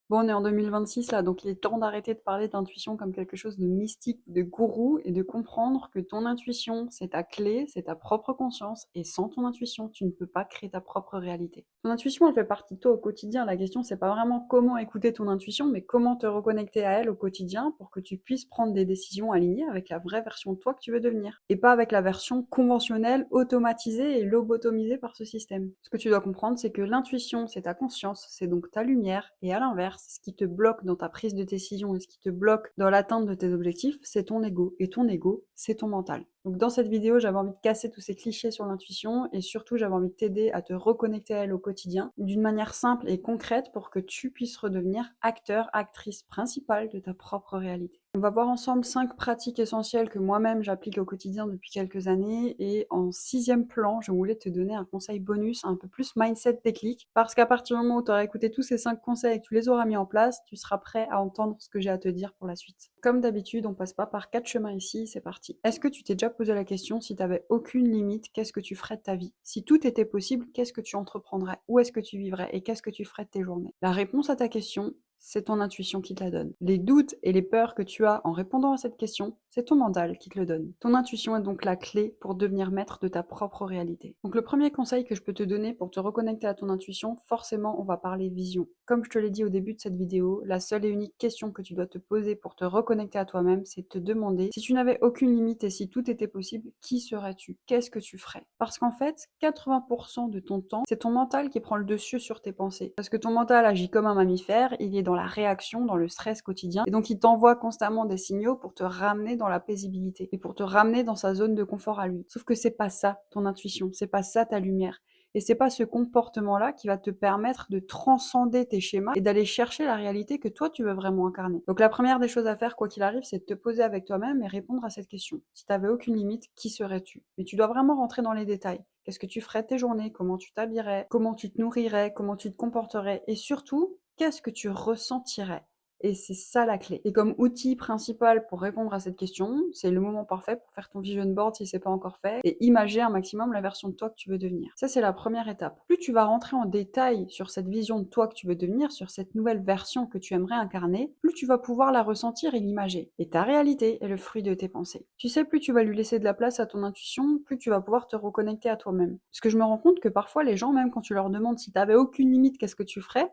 Bon, on est en 2026 là, donc il est temps d'arrêter de parler d'intuition comme quelque chose de mystique, de gourou, et de comprendre que ton intuition, c'est ta clé, c'est ta propre conscience, et sans ton intuition, tu ne peux pas créer ta propre réalité. Ton intuition, elle fait partie de toi au quotidien. La question, c'est pas vraiment comment écouter ton intuition, mais comment te reconnecter à elle au quotidien pour que tu puisses prendre des décisions alignées avec la vraie version de toi que tu veux devenir, et pas avec la version conventionnelle, automatisée et lobotomisée par ce système. Ce que tu dois comprendre, c'est que l'intuition, c'est ta conscience, c'est donc ta lumière, et à l'inverse, ce qui te bloque dans ta prise de décision et ce qui te bloque dans l'atteinte de tes objectifs, c'est ton ego. Et ton ego, c'est ton mental. Donc dans cette vidéo, j'avais envie de casser tous ces clichés sur l'intuition et surtout j'avais envie de t'aider à te reconnecter à elle au quotidien d'une manière simple et concrète pour que tu puisses redevenir acteur, actrice principale de ta propre réalité. On va voir ensemble 5 pratiques essentielles que moi-même j'applique au quotidien depuis quelques années, et en 6e plan, je voulais te donner un conseil bonus un peu plus mindset déclic, parce qu'à partir du moment où tu auras écouté tous ces 5 conseils et que tu les auras mis en place, tu seras prêt à entendre ce que j'ai à te dire pour la suite. Comme d'habitude, on passe pas par 4 chemins ici, c'est parti. Est-ce que tu t'es déjà posé la question, si tu avais aucune limite, qu'est-ce que tu ferais de ta vie? Si tout était possible, qu'est-ce que tu entreprendrais? Où est-ce que tu vivrais? Et qu'est-ce que tu ferais de tes journées? La réponse à ta question, c'est ton intuition qui te la donne. Les doutes et les peurs que tu as en répondant à cette question, c'est ton mental qui te le donne. Ton intuition est donc la clé pour devenir maître de ta propre réalité. Donc le premier conseil que je peux te donner pour te reconnecter à ton intuition, forcément on va parler vision. Comme je te l'ai dit au début de cette vidéo, la seule et unique question que tu dois te poser pour te reconnecter à toi-même, c'est de te demander, si tu n'avais aucune limite et si tout était possible, qui serais-tu? Qu'est-ce que tu ferais? Parce qu'en fait, 80% de ton temps, c'est ton mental qui prend le dessus sur tes pensées. Parce que ton mental agit comme un mammifère, il est dans la réaction, dans le stress quotidien, et donc il t'envoie constamment des signaux pour te ramener dans la paisibilité, et pour te ramener dans sa zone de confort à lui. Sauf que c'est pas ça ton intuition, c'est pas ça ta lumière. Et c'est pas ce comportement-là qui va te permettre de transcender tes schémas et d'aller chercher la réalité que toi tu veux vraiment incarner. Donc la première des choses à faire, quoi qu'il arrive, c'est de te poser avec toi-même et répondre à cette question. Si tu avais aucune limite, qui serais-tu? Mais tu dois vraiment rentrer dans les détails. Qu'est-ce que tu ferais de tes journées? Comment tu t'habillerais? Comment tu te nourrirais? Comment tu te comporterais? Et surtout, qu'est-ce que tu ressentirais? Et c'est ça la clé. Et comme outil principal pour répondre à cette question, c'est le moment parfait pour faire ton vision board si c'est pas encore fait et imager un maximum la version de toi que tu veux devenir. Ça, c'est la première étape. Plus tu vas rentrer en détail sur cette vision de toi que tu veux devenir, sur cette nouvelle version que tu aimerais incarner, plus tu vas pouvoir la ressentir et l'imager. Et ta réalité est le fruit de tes pensées. Tu sais, plus tu vas lui laisser de la place à ton intuition, plus tu vas pouvoir te reconnecter à toi-même. Parce que je me rends compte que parfois les gens, même quand tu leur demandes si t'avais aucune limite, qu'est-ce que tu ferais?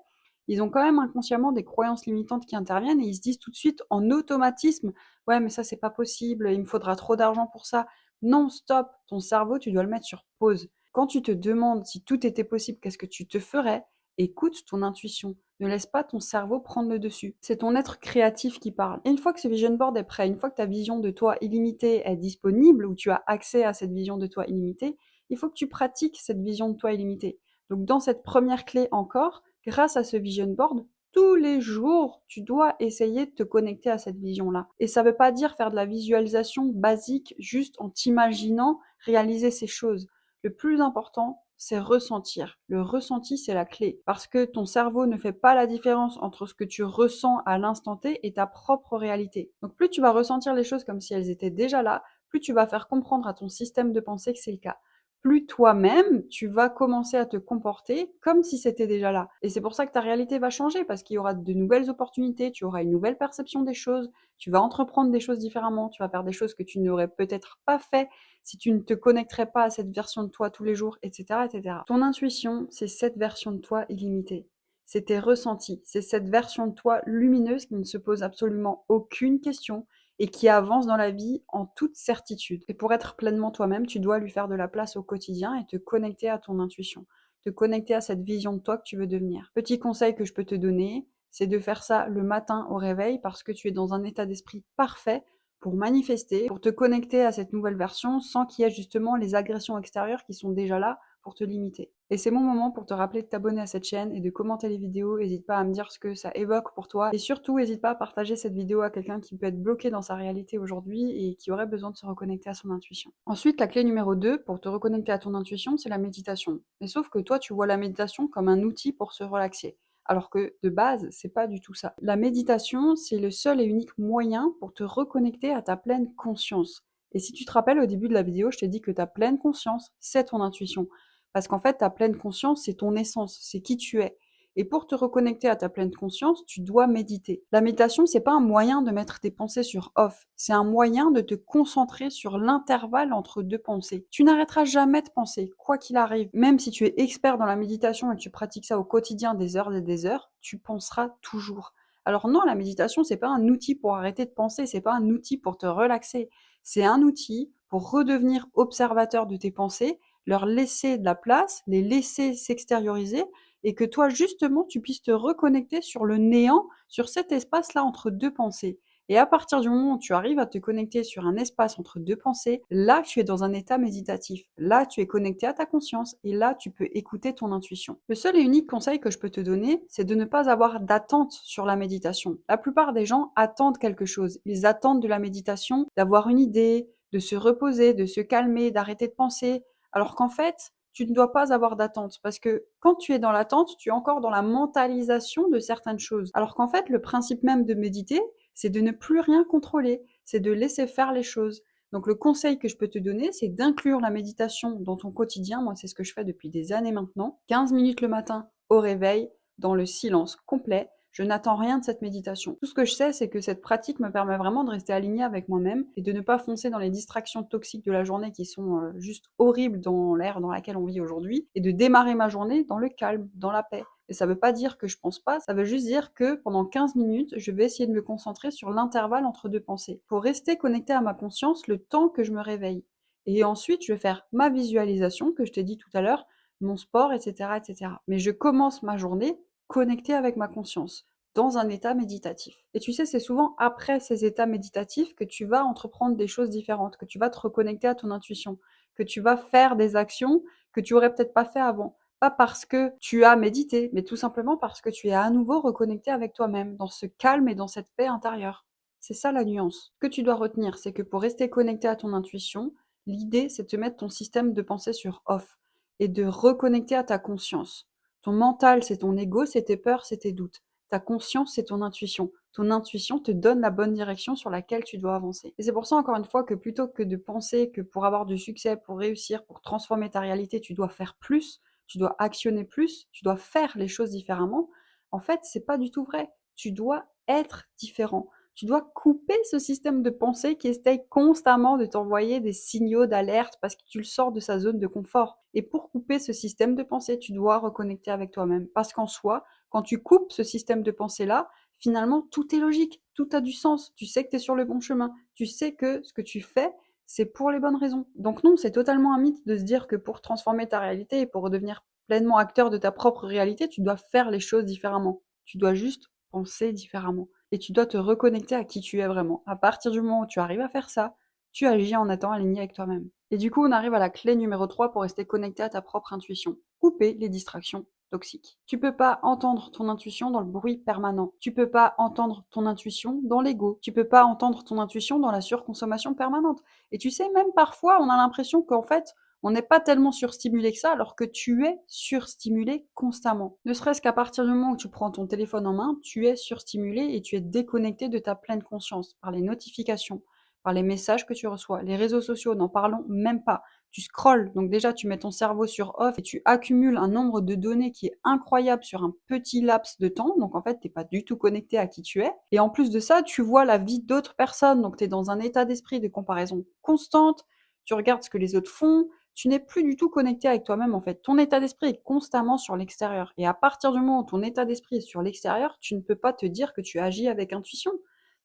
Ils ont quand même inconsciemment des croyances limitantes qui interviennent et ils se disent tout de suite en automatisme: «Ouais, mais ça, c'est pas possible, il me faudra trop d'argent pour ça». Non, stop! Ton cerveau, tu dois le mettre sur pause. Quand tu te demandes si tout était possible, qu'est-ce que tu te ferais? Écoute ton intuition. Ne laisse pas ton cerveau prendre le dessus. C'est ton être créatif qui parle. Et une fois que ce vision board est prêt, une fois que ta vision de toi illimitée est disponible, ou tu as accès à cette vision de toi illimitée, il faut que tu pratiques cette vision de toi illimitée. Donc dans cette première clé encore, grâce à ce vision board, tous les jours, tu dois essayer de te connecter à cette vision-là. Et ça ne veut pas dire faire de la visualisation basique, juste en t'imaginant réaliser ces choses. Le plus important, c'est ressentir. Le ressenti, c'est la clé. Parce que ton cerveau ne fait pas la différence entre ce que tu ressens à l'instant T et ta propre réalité. Donc plus tu vas ressentir les choses comme si elles étaient déjà là, plus tu vas faire comprendre à ton système de pensée que c'est le cas. Plus toi-même, tu vas commencer à te comporter comme si c'était déjà là. Et c'est pour ça que ta réalité va changer, parce qu'il y aura de nouvelles opportunités, tu auras une nouvelle perception des choses, tu vas entreprendre des choses différemment, tu vas faire des choses que tu n'aurais peut-être pas fait si tu ne te connecterais pas à cette version de toi tous les jours, etc., etc. Ton intuition, c'est cette version de toi illimitée. C'est tes ressentis, c'est cette version de toi lumineuse qui ne se pose absolument aucune question, et qui avance dans la vie en toute certitude. Et pour être pleinement toi-même, tu dois lui faire de la place au quotidien et te connecter à ton intuition, te connecter à cette vision de toi que tu veux devenir. Petit conseil que je peux te donner, c'est de faire ça le matin au réveil, parce que tu es dans un état d'esprit parfait pour manifester, pour te connecter à cette nouvelle version sans qu'il y ait justement les agressions extérieures qui sont déjà là pour te limiter. Et c'est mon moment pour te rappeler de t'abonner à cette chaîne et de commenter les vidéos. N'hésite pas à me dire ce que ça évoque pour toi. Et surtout, n'hésite pas à partager cette vidéo à quelqu'un qui peut être bloqué dans sa réalité aujourd'hui et qui aurait besoin de se reconnecter à son intuition. Ensuite, la clé numéro 2 pour te reconnecter à ton intuition, c'est la méditation. Mais sauf que toi, tu vois la méditation comme un outil pour se relaxer. Alors que de base, c'est pas du tout ça. La méditation, c'est le seul et unique moyen pour te reconnecter à ta pleine conscience. Et si tu te rappelles, au début de la vidéo, je t'ai dit que ta pleine conscience, c'est ton intuition. Parce qu'en fait, ta pleine conscience, c'est ton essence, c'est qui tu es. Et pour te reconnecter à ta pleine conscience, tu dois méditer. La méditation, c'est pas un moyen de mettre tes pensées sur off, c'est un moyen de te concentrer sur l'intervalle entre deux pensées. Tu n'arrêteras jamais de penser, quoi qu'il arrive. Même si tu es expert dans la méditation et que tu pratiques ça au quotidien des heures et des heures, tu penseras toujours. Alors non, la méditation, c'est pas un outil pour arrêter de penser, c'est pas un outil pour te relaxer. C'est un outil pour redevenir observateur de tes pensées, leur laisser de la place, les laisser s'extérioriser et que toi, justement, tu puisses te reconnecter sur le néant, sur cet espace-là entre deux pensées. Et à partir du moment où tu arrives à te connecter sur un espace entre deux pensées, là, tu es dans un état méditatif. Là, tu es connecté à ta conscience et là, tu peux écouter ton intuition. Le seul et unique conseil que je peux te donner, c'est de ne pas avoir d'attente sur la méditation. La plupart des gens attendent quelque chose. Ils attendent de la méditation, d'avoir une idée, de se reposer, de se calmer, d'arrêter de penser. Alors qu'en fait, tu ne dois pas avoir d'attente parce que quand tu es dans l'attente, tu es encore dans la mentalisation de certaines choses. Alors qu'en fait, le principe même de méditer, c'est de ne plus rien contrôler, c'est de laisser faire les choses. Donc le conseil que je peux te donner, c'est d'inclure la méditation dans ton quotidien. Moi, c'est ce que je fais depuis des années maintenant. 15 minutes le matin au réveil, dans le silence complet. Je n'attends rien de cette méditation. Tout ce que je sais, c'est que cette pratique me permet vraiment de rester alignée avec moi-même et de ne pas foncer dans les distractions toxiques de la journée qui sont juste horribles dans l'ère dans laquelle on vit aujourd'hui et de démarrer ma journée dans le calme, dans la paix. Et ça veut pas dire que je pense pas, ça veut juste dire que pendant 15 minutes, je vais essayer de me concentrer sur l'intervalle entre deux pensées pour rester connecté à ma conscience le temps que je me réveille. Et ensuite, je vais faire ma visualisation que je t'ai dit tout à l'heure, mon sport, etc., etc. Mais je commence ma journée connectée avec ma conscience, dans un état méditatif. Et tu sais, c'est souvent après ces états méditatifs que tu vas entreprendre des choses différentes, que tu vas te reconnecter à ton intuition, que tu vas faire des actions que tu aurais peut-être pas fait avant. Pas parce que tu as médité, mais tout simplement parce que tu es à nouveau reconnecté avec toi-même, dans ce calme et dans cette paix intérieure. C'est ça la nuance. Ce que tu dois retenir, c'est que pour rester connecté à ton intuition, l'idée, c'est de te mettre ton système de pensée sur off et de reconnecter à ta conscience. Ton mental, c'est ton ego, c'est tes peurs, c'est tes doutes. Ta conscience, c'est ton intuition. Ton intuition te donne la bonne direction sur laquelle tu dois avancer. Et c'est pour ça, encore une fois, que plutôt que de penser que pour avoir du succès, pour réussir, pour transformer ta réalité, tu dois faire plus, tu dois actionner plus, tu dois faire les choses différemment, en fait, c'est pas du tout vrai. Tu dois être différent. Tu dois couper ce système de pensée qui essaye constamment de t'envoyer des signaux d'alerte parce que tu le sors de sa zone de confort. Et pour couper ce système de pensée, tu dois reconnecter avec toi-même. Parce qu'en soi, quand tu coupes ce système de pensée-là, finalement, tout est logique, tout a du sens. Tu sais que tu es sur le bon chemin. Tu sais que ce que tu fais, c'est pour les bonnes raisons. Donc non, c'est totalement un mythe de se dire que pour transformer ta réalité et pour redevenir pleinement acteur de ta propre réalité, tu dois faire les choses différemment. Tu dois juste penser différemment. Et tu dois te reconnecter à qui tu es vraiment. À partir du moment où tu arrives à faire ça, tu agis en étant aligné avec toi-même. Et du coup, on arrive à la clé numéro 3 pour rester connecté à ta propre intuition. Couper les distractions toxiques. Tu peux pas entendre ton intuition dans le bruit permanent. Tu peux pas entendre ton intuition dans l'ego. Tu peux pas entendre ton intuition dans la surconsommation permanente. Et tu sais, même parfois, on a l'impression qu'en fait, on n'est pas tellement surstimulé que ça, alors que tu es surstimulé constamment. Ne serait-ce qu'à partir du moment où tu prends ton téléphone en main, tu es surstimulé et tu es déconnecté de ta pleine conscience par les notifications, par les messages que tu reçois. Les réseaux sociaux, n'en parlons même pas. Tu scrolles, donc déjà tu mets ton cerveau sur off et tu accumules un nombre de données qui est incroyable sur un petit laps de temps, donc en fait t'es pas du tout connecté à qui tu es. Et en plus de ça, tu vois la vie d'autres personnes, donc tu es dans un état d'esprit de comparaison constante, tu regardes ce que les autres font, tu n'es plus du tout connecté avec toi-même en fait. Ton état d'esprit est constamment sur l'extérieur. Et à partir du moment où ton état d'esprit est sur l'extérieur, tu ne peux pas te dire que tu agis avec intuition.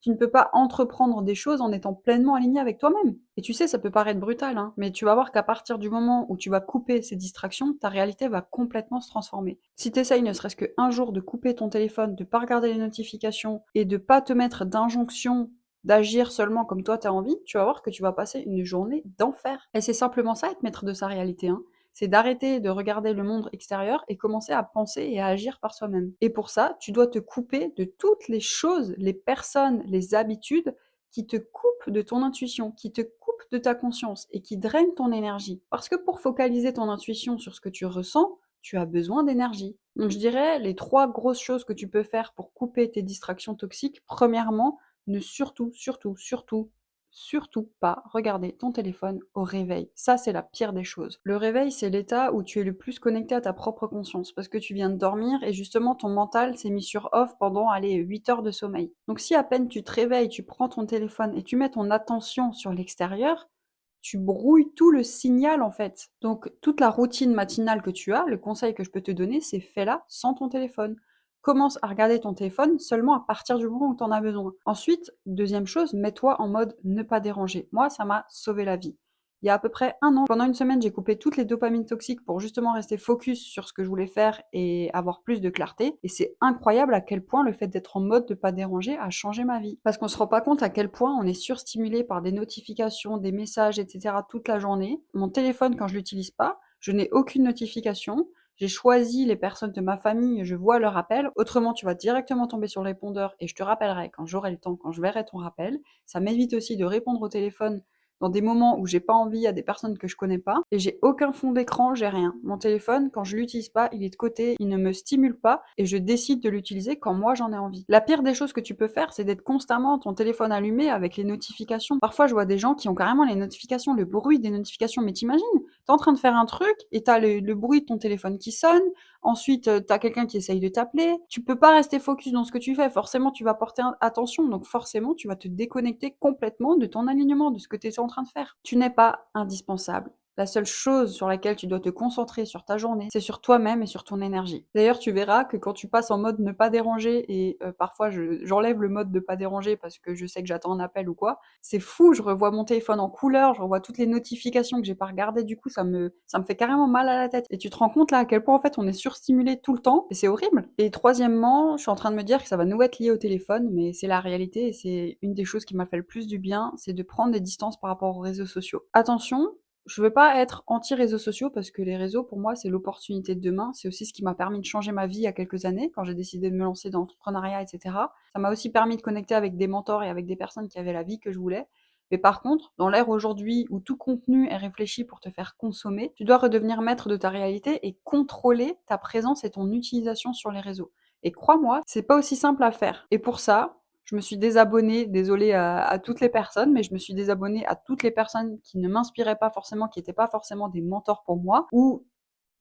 Tu ne peux pas entreprendre des choses en étant pleinement aligné avec toi-même. Et tu sais, ça peut paraître brutal, hein, mais tu vas voir qu'à partir du moment où tu vas couper ces distractions, ta réalité va complètement se transformer. Si tu essayes ne serait-ce qu'un jour de couper ton téléphone, de pas regarder les notifications et de pas te mettre d'injonction d'agir seulement comme toi t'as envie, tu vas voir que tu vas passer une journée d'enfer. Et c'est simplement ça, être maître de sa réalité, hein. C'est d'arrêter de regarder le monde extérieur et commencer à penser et à agir par soi-même. Et pour ça, tu dois te couper de toutes les choses, les personnes, les habitudes qui te coupent de ton intuition, qui te coupent de ta conscience et qui drainent ton énergie. Parce que pour focaliser ton intuition sur ce que tu ressens, tu as besoin d'énergie. Donc je dirais les 3 grosses choses que tu peux faire pour couper tes distractions toxiques. Premièrement, ne surtout, surtout, surtout surtout pas regarder ton téléphone au réveil. Ça, c'est la pire des choses. Le réveil, c'est l'état où tu es le plus connecté à ta propre conscience parce que tu viens de dormir et justement ton mental s'est mis sur off pendant, allez, 8 heures de sommeil. Donc si à peine tu te réveilles, tu prends ton téléphone et tu mets ton attention sur l'extérieur, tu brouilles tout le signal en fait. Donc toute la routine matinale que tu as, le conseil que je peux te donner, c'est fais-la sans ton téléphone. Commence à regarder ton téléphone seulement à partir du moment où tu en as besoin. Ensuite, deuxième chose, mets-toi en mode ne pas déranger. Moi, ça m'a sauvé la vie. Il y a à peu près un an, pendant une semaine, j'ai coupé toutes les dopamines toxiques pour justement rester focus sur ce que je voulais faire et avoir plus de clarté. Et c'est incroyable à quel point le fait d'être en mode de pas déranger a changé ma vie. Parce qu'on se rend pas compte à quel point on est surstimulé par des notifications, des messages, etc. toute la journée. Mon téléphone, quand je l'utilise pas, je n'ai aucune notification. J'ai choisi les personnes de ma famille, je vois leur appel. Autrement, tu vas directement tomber sur le répondeur et je te rappellerai quand j'aurai le temps, quand je verrai ton rappel. Ça m'évite aussi de répondre au téléphone dans des moments où j'ai pas envie à des personnes que je connais pas. Et j'ai aucun fond d'écran, j'ai rien. Mon téléphone, quand je l'utilise pas, il est de côté, il ne me stimule pas et je décide de l'utiliser quand moi j'en ai envie. La pire des choses que tu peux faire, c'est d'être constamment ton téléphone allumé avec les notifications. Parfois, je vois des gens qui ont carrément les notifications, le bruit des notifications, mais t'imagines, t'es en train de faire un truc et t'as le bruit de ton téléphone qui sonne, ensuite t'as quelqu'un qui essaye de t'appeler, tu peux pas rester focus dans ce que tu fais, forcément tu vas porter attention, donc forcément tu vas te déconnecter complètement de ton alignement, de ce que tu es en train de faire. Tu n'es pas indispensable. La seule chose sur laquelle tu dois te concentrer sur ta journée, c'est sur toi-même et sur ton énergie. D'ailleurs, tu verras que quand tu passes en mode ne pas déranger, et parfois j'enlève le mode de pas déranger parce que je sais que j'attends un appel ou quoi, c'est fou, je revois mon téléphone en couleur, je revois toutes les notifications que j'ai pas regardées, du coup ça me fait carrément mal à la tête. Et tu te rends compte là à quel point en fait on est surstimulé tout le temps, et c'est horrible. Et troisièmement, je suis en train de me dire que ça va nous être lié au téléphone, mais c'est la réalité et c'est une des choses qui m'a fait le plus du bien, c'est de prendre des distances par rapport aux réseaux sociaux. Attention, je veux pas être anti-réseaux sociaux parce que les réseaux, pour moi, c'est l'opportunité de demain. C'est aussi ce qui m'a permis de changer ma vie il y a quelques années, quand j'ai décidé de me lancer dans l'entrepreneuriat, etc. Ça m'a aussi permis de connecter avec des mentors et avec des personnes qui avaient la vie que je voulais. Mais par contre, dans l'ère aujourd'hui où tout contenu est réfléchi pour te faire consommer, tu dois redevenir maître de ta réalité et contrôler ta présence et ton utilisation sur les réseaux. Et crois-moi, c'est pas aussi simple à faire. Et pour ça, je me suis désabonnée, désolée à toutes les personnes, mais je me suis désabonnée à toutes les personnes qui ne m'inspiraient pas forcément, qui n'étaient pas forcément des mentors pour moi, ou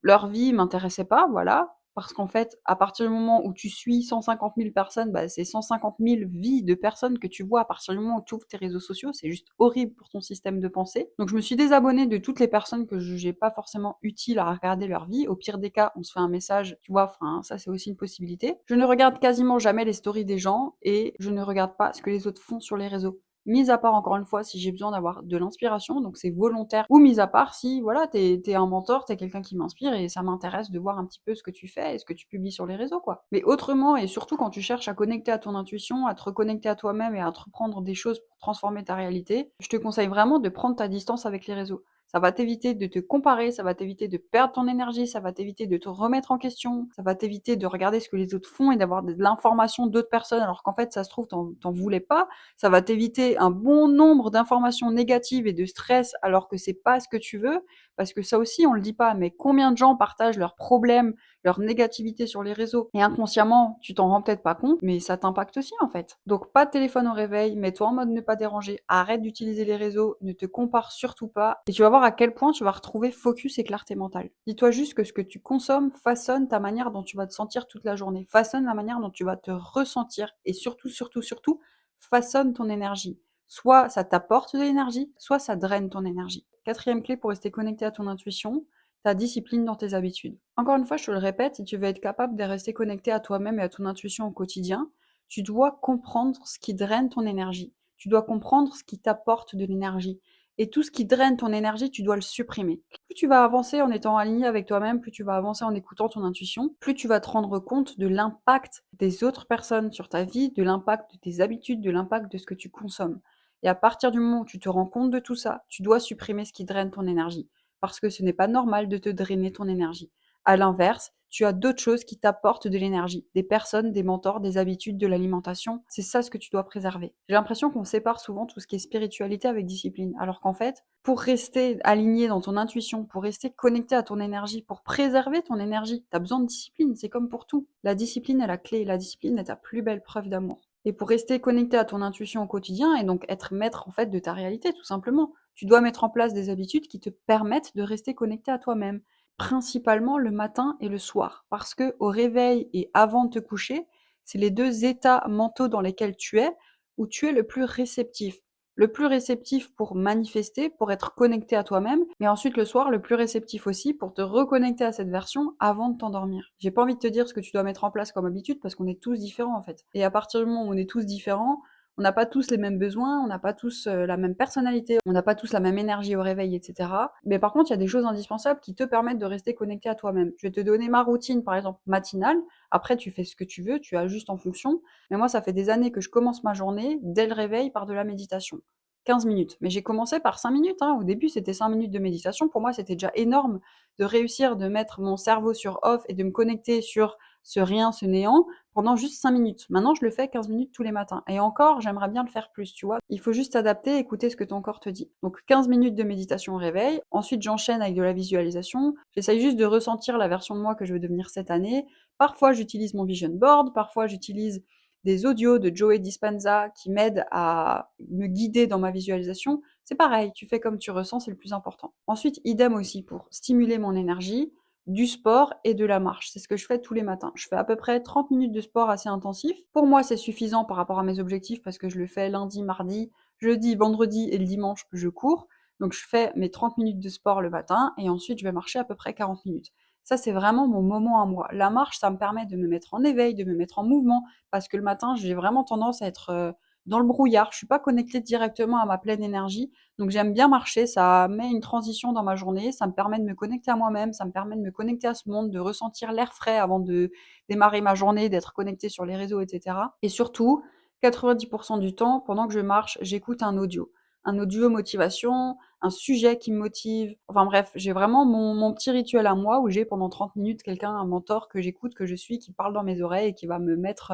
leur vie m'intéressait pas, voilà. Parce qu'en fait, à partir du moment où tu suis 150 000 personnes, bah, c'est 150 000 vies de personnes que tu vois à partir du moment où tu ouvres tes réseaux sociaux. C'est juste horrible pour ton système de pensée. Donc je me suis désabonnée de toutes les personnes que je jugeais pas forcément utiles à regarder leur vie. Au pire des cas, on se fait un message, tu vois, enfin, ça c'est aussi une possibilité. Je ne regarde quasiment jamais les stories des gens et je ne regarde pas ce que les autres font sur les réseaux. Mis à part, encore une fois, si j'ai besoin d'avoir de l'inspiration, donc c'est volontaire, ou mis à part si, voilà, t'es un mentor, t'es quelqu'un qui m'inspire et ça m'intéresse de voir un petit peu ce que tu fais et ce que tu publies sur les réseaux, quoi. Mais autrement, et surtout quand tu cherches à connecter à ton intuition, à te reconnecter à toi-même et à entreprendre des choses pour transformer ta réalité, je te conseille vraiment de prendre ta distance avec les réseaux. Ça va t'éviter de te comparer, ça va t'éviter de perdre ton énergie, ça va t'éviter de te remettre en question, ça va t'éviter de regarder ce que les autres font et d'avoir de l'information d'autres personnes alors qu'en fait, ça se trouve, t'en voulais pas. Ça va t'éviter un bon nombre d'informations négatives et de stress alors que c'est pas ce que tu veux, parce que ça aussi on le dit pas, mais combien de gens partagent leurs problèmes, leur négativité sur les réseaux et inconsciemment tu t'en rends peut-être pas compte, mais ça t'impacte aussi en fait. Donc pas de téléphone au réveil, mets-toi en mode ne pas déranger, arrête d'utiliser les réseaux, ne te compare surtout pas et tu vas voir à quel point tu vas retrouver focus et clarté mentale. Dis-toi juste que ce que tu consommes façonne ta manière dont tu vas te sentir toute la journée, façonne la manière dont tu vas te ressentir et surtout, surtout, surtout, façonne ton énergie. Soit ça t'apporte de l'énergie, soit ça draine ton énergie. Quatrième clé pour rester connecté à ton intuition, ta discipline dans tes habitudes. Encore une fois, je te le répète, si tu veux être capable de rester connecté à toi-même et à ton intuition au quotidien, tu dois comprendre ce qui draine ton énergie. Tu dois comprendre ce qui t'apporte de l'énergie. Et tout ce qui draine ton énergie, tu dois le supprimer. Plus tu vas avancer en étant aligné avec toi-même, plus tu vas avancer en écoutant ton intuition, plus tu vas te rendre compte de l'impact des autres personnes sur ta vie, de l'impact de tes habitudes, de l'impact de ce que tu consommes. Et à partir du moment où tu te rends compte de tout ça, tu dois supprimer ce qui draine ton énergie. Parce que ce n'est pas normal de te drainer ton énergie. À l'inverse, tu as d'autres choses qui t'apportent de l'énergie, des personnes, des mentors, des habitudes, de l'alimentation. C'est ça ce que tu dois préserver. J'ai l'impression qu'on sépare souvent tout ce qui est spiritualité avec discipline, alors qu'en fait, pour rester aligné dans ton intuition, pour rester connecté à ton énergie, pour préserver ton énergie, tu as besoin de discipline, c'est comme pour tout. La discipline est la clé, la discipline est ta plus belle preuve d'amour. Et pour rester connecté à ton intuition au quotidien et donc être maître en fait de ta réalité tout simplement, tu dois mettre en place des habitudes qui te permettent de rester connecté à toi-même, principalement le matin et le soir. Parce que au réveil et avant de te coucher, c'est les 2 états mentaux dans lesquels tu es, où tu es le plus réceptif. Le plus réceptif pour manifester, pour être connecté à toi-même, mais ensuite le soir, le plus réceptif aussi pour te reconnecter à cette version avant de t'endormir. J'ai pas envie de te dire ce que tu dois mettre en place comme habitude parce qu'on est tous différents en fait. Et à partir du moment où on est tous différents, on n'a pas tous les mêmes besoins, on n'a pas tous la même personnalité, on n'a pas tous la même énergie au réveil, etc. Mais par contre, il y a des choses indispensables qui te permettent de rester connecté à toi-même. Je vais te donner ma routine, par exemple, matinale. Après, tu fais ce que tu veux, tu ajustes en fonction. Mais moi, ça fait des années que je commence ma journée dès le réveil par de la méditation. 15 minutes. Mais j'ai commencé par 5 minutes. Hein. Au début, c'était 5 minutes de méditation. Pour moi, c'était déjà énorme de réussir de mettre mon cerveau sur off et de me connecter sur ce rien, ce néant, pendant juste 5 minutes. Maintenant, je le fais 15 minutes tous les matins. Et encore, j'aimerais bien le faire plus, tu vois. Il faut juste s'adapter, écouter ce que ton corps te dit. Donc 15 minutes de méditation au réveil. Ensuite, j'enchaîne avec de la visualisation. J'essaye juste de ressentir la version de moi que je veux devenir cette année. Parfois, j'utilise mon vision board. Parfois, j'utilise des audios de Joey Dispenza qui m'aident à me guider dans ma visualisation. C'est pareil, tu fais comme tu ressens, c'est le plus important. Ensuite, idem aussi pour stimuler mon énergie, du sport et de la marche. C'est ce que je fais tous les matins. Je fais à peu près 30 minutes de sport assez intensif. Pour moi, c'est suffisant par rapport à mes objectifs parce que je le fais lundi, mardi, jeudi, vendredi et le dimanche, je cours. Donc je fais mes 30 minutes de sport le matin et ensuite je vais marcher à peu près 40 minutes. Ça, c'est vraiment mon moment à moi. La marche, ça me permet de me mettre en éveil, de me mettre en mouvement, parce que le matin, j'ai vraiment tendance à être dans le brouillard. Je suis pas connectée directement à ma pleine énergie. Donc j'aime bien marcher, ça met une transition dans ma journée, ça me permet de me connecter à moi-même, ça me permet de me connecter à ce monde, de ressentir l'air frais avant de démarrer ma journée, d'être connectée sur les réseaux, etc. Et surtout, 90% du temps, pendant que je marche, j'écoute un audio. Un audio motivation, un sujet qui me motive. Enfin bref, j'ai vraiment mon petit rituel à moi où j'ai pendant 30 minutes quelqu'un, un mentor que j'écoute, que je suis, qui parle dans mes oreilles et qui va me mettre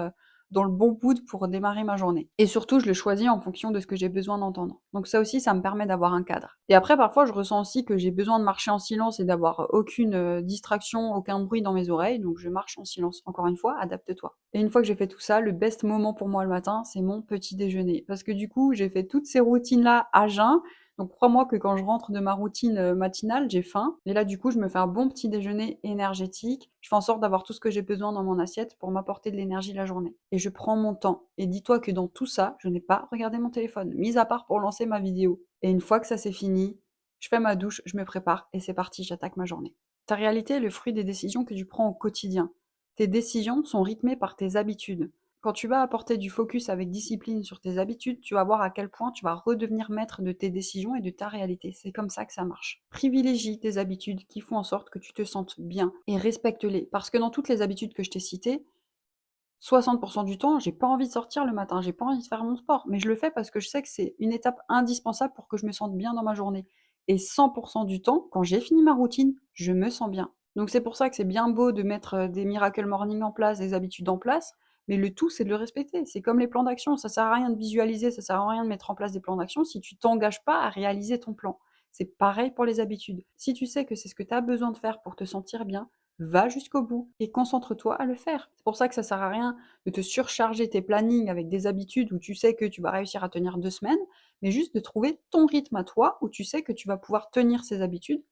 dans le bon mood pour démarrer ma journée. Et surtout, je le choisis en fonction de ce que j'ai besoin d'entendre. Donc ça aussi, ça me permet d'avoir un cadre. Et après, parfois, je ressens aussi que j'ai besoin de marcher en silence et d'avoir aucune distraction, aucun bruit dans mes oreilles. Donc je marche en silence. Encore une fois, adapte-toi. Et une fois que j'ai fait tout ça, le best moment pour moi le matin, c'est mon petit déjeuner. Parce que du coup, j'ai fait toutes ces routines-là à jeun. Donc crois-moi que quand je rentre de ma routine matinale, j'ai faim. Et là, du coup, je me fais un bon petit déjeuner énergétique. Je fais en sorte d'avoir tout ce que j'ai besoin dans mon assiette pour m'apporter de l'énergie la journée. Et je prends mon temps. Et dis-toi que dans tout ça, je n'ai pas regardé mon téléphone, mis à part pour lancer ma vidéo. Et une fois que ça c'est fini, je fais ma douche, je me prépare et c'est parti, j'attaque ma journée. Ta réalité est le fruit des décisions que tu prends au quotidien. Tes décisions sont rythmées par tes habitudes. Quand tu vas apporter du focus avec discipline sur tes habitudes, tu vas voir à quel point tu vas redevenir maître de tes décisions et de ta réalité. C'est comme ça que ça marche. Privilégie tes habitudes qui font en sorte que tu te sentes bien et respecte-les. Parce que dans toutes les habitudes que je t'ai citées, 60% du temps, j'ai pas envie de sortir le matin, j'ai pas envie de faire mon sport, mais je le fais parce que je sais que c'est une étape indispensable pour que je me sente bien dans ma journée. Et 100% du temps, quand j'ai fini ma routine, je me sens bien. Donc c'est pour ça que c'est bien beau de mettre des miracle morning en place, des habitudes en place, mais le tout c'est de le respecter. C'est comme les plans d'action, ça sert à rien de visualiser, ça sert à rien de mettre en place des plans d'action si tu t'engages pas à réaliser ton plan. C'est pareil pour les habitudes. Si tu sais que c'est ce que tu as besoin de faire pour te sentir bien, va jusqu'au bout et concentre-toi à le faire. C'est pour ça que ça sert à rien de te surcharger tes plannings avec des habitudes où tu sais que tu vas réussir à tenir 2 semaines, mais juste de trouver ton rythme à toi où tu sais que tu vas pouvoir tenir ces habitudes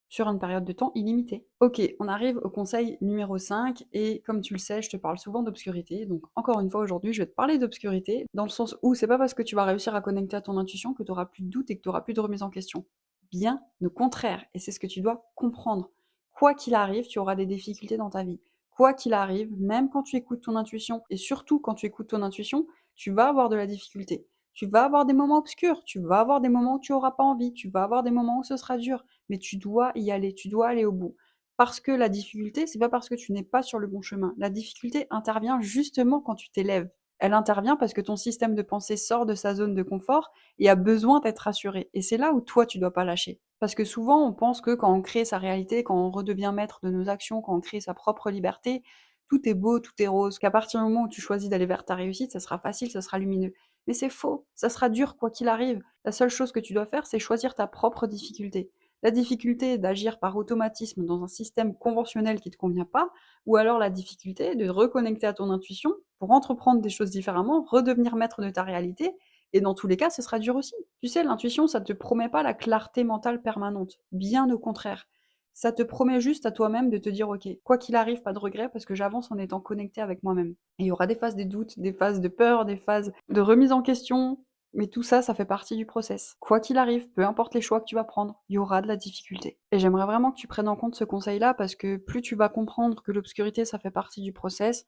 sur une période de temps illimitée. Ok, on arrive au conseil numéro 5 et comme tu le sais, je te parle souvent d'obscurité, donc encore une fois aujourd'hui, je vais te parler d'obscurité dans le sens où c'est pas parce que tu vas réussir à connecter à ton intuition que tu auras plus de doute et que tu auras plus de remise en question. Bien au contraire, et c'est ce que tu dois comprendre. Quoi qu'il arrive, tu auras des difficultés dans ta vie. Quoi qu'il arrive, même quand tu écoutes ton intuition, et surtout quand tu écoutes ton intuition, tu vas avoir de la difficulté. Tu vas avoir des moments obscurs, tu vas avoir des moments où tu n'auras pas envie, tu vas avoir des moments où ce sera dur, mais tu dois y aller, tu dois aller au bout. Parce que la difficulté, c'est pas parce que tu n'es pas sur le bon chemin. La difficulté intervient justement quand tu t'élèves. Elle intervient parce que ton système de pensée sort de sa zone de confort et a besoin d'être rassuré. Et c'est là où toi, tu dois pas lâcher. Parce que souvent, on pense que quand on crée sa réalité, quand on redevient maître de nos actions, quand on crée sa propre liberté, tout est beau, tout est rose, qu'à partir du moment où tu choisis d'aller vers ta réussite, ça sera facile, ça sera lumineux. Mais c'est faux, ça sera dur quoi qu'il arrive. La seule chose que tu dois faire, c'est choisir ta propre difficulté. La difficulté d'agir par automatisme dans un système conventionnel qui te convient pas, ou alors la difficulté de reconnecter à ton intuition pour entreprendre des choses différemment, redevenir maître de ta réalité, et dans tous les cas, ce sera dur aussi. Tu sais, l'intuition, ça te promet pas la clarté mentale permanente, bien au contraire. Ça te promet juste à toi-même de te dire: «OK, quoi qu'il arrive, pas de regret parce que j'avance en étant connecté avec moi-même». Et il y aura des phases de doute, des phases de peur, des phases de remise en question, mais tout ça, ça fait partie du process. Quoi qu'il arrive, peu importe les choix que tu vas prendre, il y aura de la difficulté. Et j'aimerais vraiment que tu prennes en compte ce conseil-là parce que plus tu vas comprendre que l'obscurité, ça fait partie du process,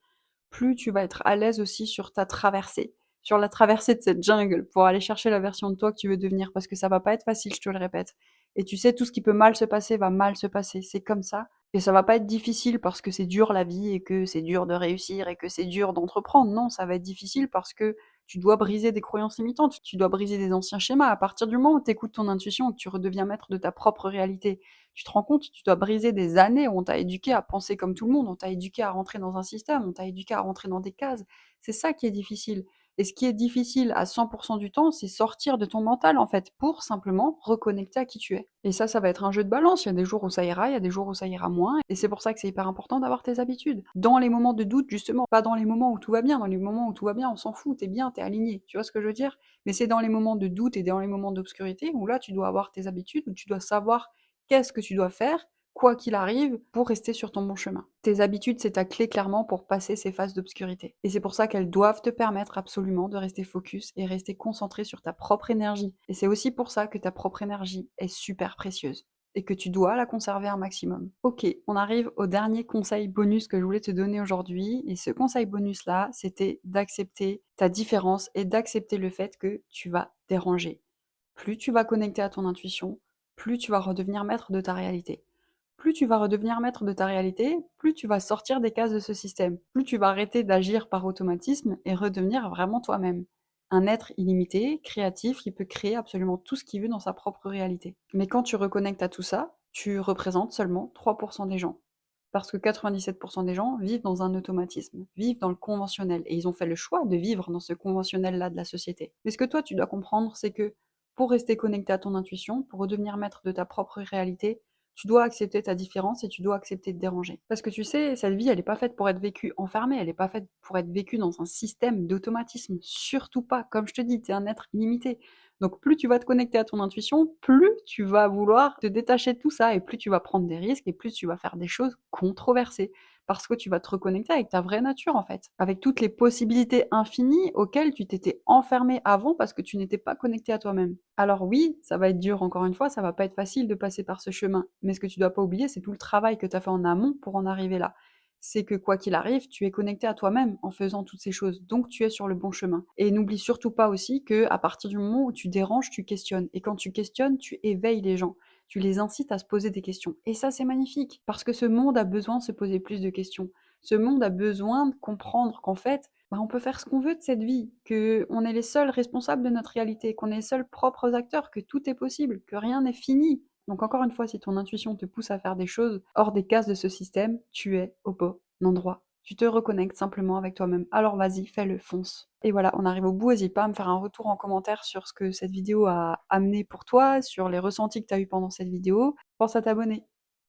plus tu vas être à l'aise aussi sur ta traversée, sur la traversée de cette jungle pour aller chercher la version de toi que tu veux devenir parce que ça va pas être facile, je te le répète. Et tu sais, tout ce qui peut mal se passer va mal se passer, c'est comme ça. Et ça va pas être difficile parce que c'est dur la vie et que c'est dur de réussir et que c'est dur d'entreprendre. Non, ça va être difficile parce que tu dois briser des croyances limitantes, tu dois briser des anciens schémas. À partir du moment où tu écoutes ton intuition et que tu redeviens maître de ta propre réalité, tu te rends compte, tu dois briser des années où on t'a éduqué à penser comme tout le monde, on t'a éduqué à rentrer dans un système, on t'a éduqué à rentrer dans des cases. C'est ça qui est difficile. Et ce qui est difficile à 100% du temps, c'est sortir de ton mental, en fait, pour simplement reconnecter à qui tu es. Et ça va être un jeu de balance. Il y a des jours où ça ira, il y a des jours où ça ira moins. Et c'est pour ça que c'est hyper important d'avoir tes habitudes. Dans les moments de doute, justement, pas dans les moments où tout va bien. Dans les moments où tout va bien, on s'en fout, t'es bien, t'es aligné. Tu vois ce que je veux dire? Mais c'est dans les moments de doute et dans les moments d'obscurité où là, tu dois avoir tes habitudes, où tu dois savoir qu'est-ce que tu dois faire quoi qu'il arrive, pour rester sur ton bon chemin. Tes habitudes, c'est ta clé clairement pour passer ces phases d'obscurité. Et c'est pour ça qu'elles doivent te permettre absolument de rester focus et rester concentré sur ta propre énergie. Et c'est aussi pour ça que ta propre énergie est super précieuse et que tu dois la conserver un maximum. Ok, on arrive au dernier conseil bonus que je voulais te donner aujourd'hui. Et ce conseil bonus-là, c'était d'accepter ta différence et d'accepter le fait que tu vas déranger. Plus tu vas connecter à ton intuition, plus tu vas redevenir maître de ta réalité. Plus tu vas redevenir maître de ta réalité, plus tu vas sortir des cases de ce système. Plus tu vas arrêter d'agir par automatisme et redevenir vraiment toi-même. Un être illimité, créatif, qui peut créer absolument tout ce qu'il veut dans sa propre réalité. Mais quand tu reconnectes à tout ça, tu représentes seulement 3% des gens. Parce que 97% des gens vivent dans un automatisme, vivent dans le conventionnel, et ils ont fait le choix de vivre dans ce conventionnel-là de la société. Mais ce que toi, tu dois comprendre, c'est que pour rester connecté à ton intuition, pour redevenir maître de ta propre réalité, tu dois accepter ta différence et tu dois accepter de déranger. Parce que tu sais, cette vie, elle n'est pas faite pour être vécue enfermée, elle n'est pas faite pour être vécue dans un système d'automatisme. Surtout pas. Comme je te dis, tu es un être illimité. Donc plus tu vas te connecter à ton intuition, plus tu vas vouloir te détacher de tout ça et plus tu vas prendre des risques et plus tu vas faire des choses controversées. Parce que tu vas te reconnecter avec ta vraie nature en fait, avec toutes les possibilités infinies auxquelles tu t'étais enfermé avant parce que tu n'étais pas connecté à toi-même. Alors oui, ça va être dur encore une fois, ça va pas être facile de passer par ce chemin, mais ce que tu dois pas oublier, c'est tout le travail que tu as fait en amont pour en arriver là. C'est que quoi qu'il arrive, tu es connecté à toi-même en faisant toutes ces choses, donc tu es sur le bon chemin. Et n'oublie surtout pas aussi que à partir du moment où tu déranges, tu questionnes. Et quand tu questionnes, tu éveilles les gens. Tu les incites à se poser des questions. Et ça, c'est magnifique, parce que ce monde a besoin de se poser plus de questions. Ce monde a besoin de comprendre qu'en fait, on peut faire ce qu'on veut de cette vie, qu'on est les seuls responsables de notre réalité, qu'on est les seuls propres acteurs, que tout est possible, que rien n'est fini. Donc encore une fois, si ton intuition te pousse à faire des choses hors des cases de ce système, tu es au bon endroit. Tu te reconnectes simplement avec toi-même. Alors vas-y, fais-le, fonce. Et voilà, on arrive au bout. N'hésite pas à me faire un retour en commentaire sur ce que cette vidéo a amené pour toi, sur les ressentis que tu as eu pendant cette vidéo. Pense à t'abonner.